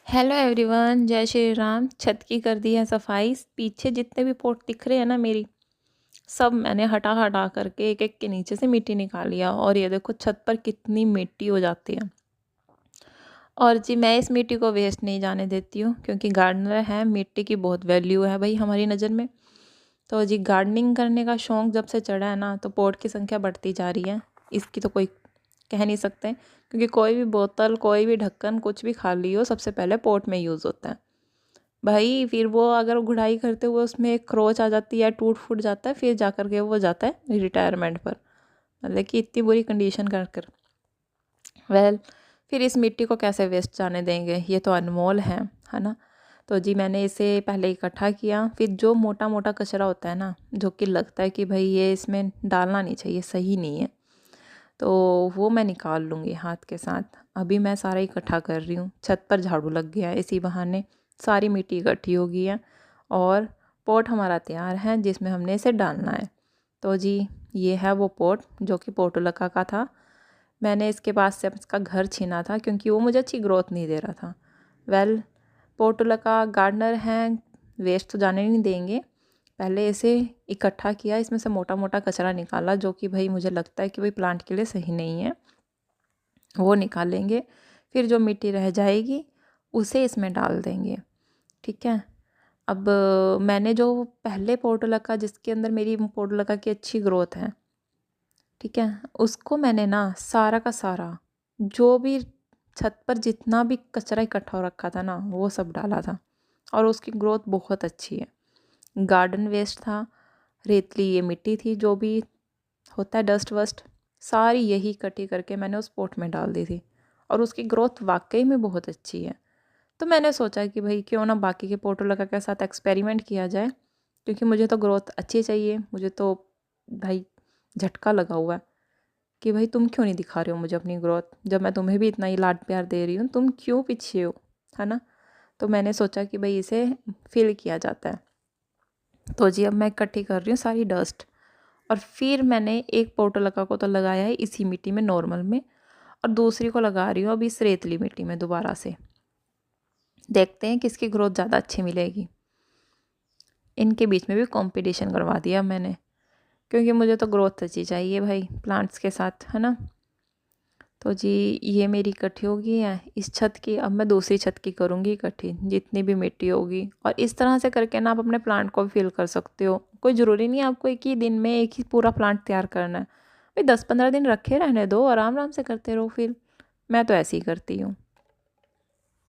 Hello everyone, जय श्री राम। छत की कर दी है सफाई। पीछे जितने भी पोट दिख रहे हैं ना मेरी, सब मैंने हटा हटा करके एक एक के नीचे से मिट्टी निकाल लिया। और ये देखो छत पर कितनी मिट्टी हो जाती है। और जी मैं इस मिट्टी को वेस्ट नहीं जाने देती हूँ, क्योंकि गार्डनर है, मिट्टी की बहुत वैल्यू है भाई हमारी नज़र में। तो जी गार्डनिंग करने का शौक़ जब से चढ़ा है ना, तो पोट की संख्या बढ़ती जा रही है। इसकी तो कोई कह नहीं सकते, क्योंकि कोई भी बोतल, कोई भी ढक्कन, कुछ भी खाली हो, सबसे पहले पोट में यूज़ होता है भाई। फिर वो अगर गुड़ाई करते हुए उसमें एक खरोच आ जाती है, टूट फूट जाता है, फिर जा कर के वो जाता है रिटायरमेंट पर, मतलब कि इतनी बुरी कंडीशन कर कर। वेल, फिर इस मिट्टी को कैसे वेस्ट जाने देंगे, ये तो अनमोल है ना। तो जी मैंने इसे पहले इकट्ठा किया। फिर जो मोटा मोटा कचरा होता है ना, जो कि लगता है कि भाई ये इसमें डालना नहीं चाहिए, सही नहीं है, तो वो मैं निकाल लूँगी हाथ के साथ। अभी मैं सारा इकट्ठा कर रही हूँ। छत पर झाड़ू लग गया है, इसी बहाने सारी मिट्टी इकट्ठी हो गई है और पॉट हमारा तैयार है जिसमें हमने इसे डालना है। तो जी ये है वो पॉट जो कि पोर्टुलका का था। मैंने इसके पास से इसका घर छीना था, क्योंकि वो मुझे अच्छी ग्रोथ नहीं दे रहा था। वेल, पोर्टुलका गार्डनर हैं, वेस्ट तो जाने नहीं देंगे। पहले इसे इकट्ठा किया, इसमें से मोटा मोटा कचरा निकाला, जो कि भाई मुझे लगता है कि भाई प्लांट के लिए सही नहीं है, वो निकालेंगे। फिर जो मिट्टी रह जाएगी उसे इसमें डाल देंगे, ठीक है। अब मैंने जो पहले पोर्टुलका, जिसके अंदर मेरी पोर्टुलका की अच्छी ग्रोथ है, ठीक है, उसको मैंने ना सारा का सारा, जो भी छत पर जितना भी कचरा इकट्ठा हो रखा था ना, वो सब डाला था और उसकी ग्रोथ बहुत अच्छी है। गार्डन वेस्ट था, रेतली ये मिट्टी थी, जो भी होता है डस्ट वस्ट, सारी यही इकट्ठी करके मैंने उस पोट में डाल दी थी और उसकी ग्रोथ वाकई में बहुत अच्छी है। तो मैंने सोचा कि भाई क्यों ना बाकी के पोर्टुलका के साथ एक्सपेरिमेंट किया जाए, क्योंकि मुझे तो ग्रोथ अच्छी चाहिए। मुझे तो भाई झटका लगा हुआ है कि भाई तुम क्यों नहीं दिखा रहे हो मुझे अपनी ग्रोथ, जब मैं तुम्हें भी इतना ही लाड प्यार दे रही हूँ, तुम क्यों पीछे हो, है ना। तो मैंने सोचा कि भाई इसे फिल किया जाता है। तो जी अब मैं इकट्ठी कर रही हूँ सारी डस्ट, और फिर मैंने एक पोर्टुलका को तो लगाया है इसी मिट्टी में नॉर्मल में, और दूसरी को लगा रही हूँ अब इस रेतली मिट्टी में दोबारा से। देखते हैं किसकी ग्रोथ ज़्यादा अच्छी मिलेगी। इनके बीच में भी कंपटीशन करवा दिया मैंने, क्योंकि मुझे तो ग्रोथ अच्छी चाहिए भाई प्लांट्स के साथ, है ना। तो जी ये मेरी इकट्ठी होगी है इस छत की। अब मैं दूसरी छत की करूँगी इकट्ठी, जितनी भी मिट्टी होगी। और इस तरह से करके ना आप अपने प्लांट को भी फिल कर सकते हो। कोई ज़रूरी नहीं है आपको एक ही दिन में एक ही पूरा प्लांट तैयार करना है। भाई 10-15 दिन रखे रहने दो, आराम आराम से करते रहो फिर। मैं तो ऐसे ही करती हूँ।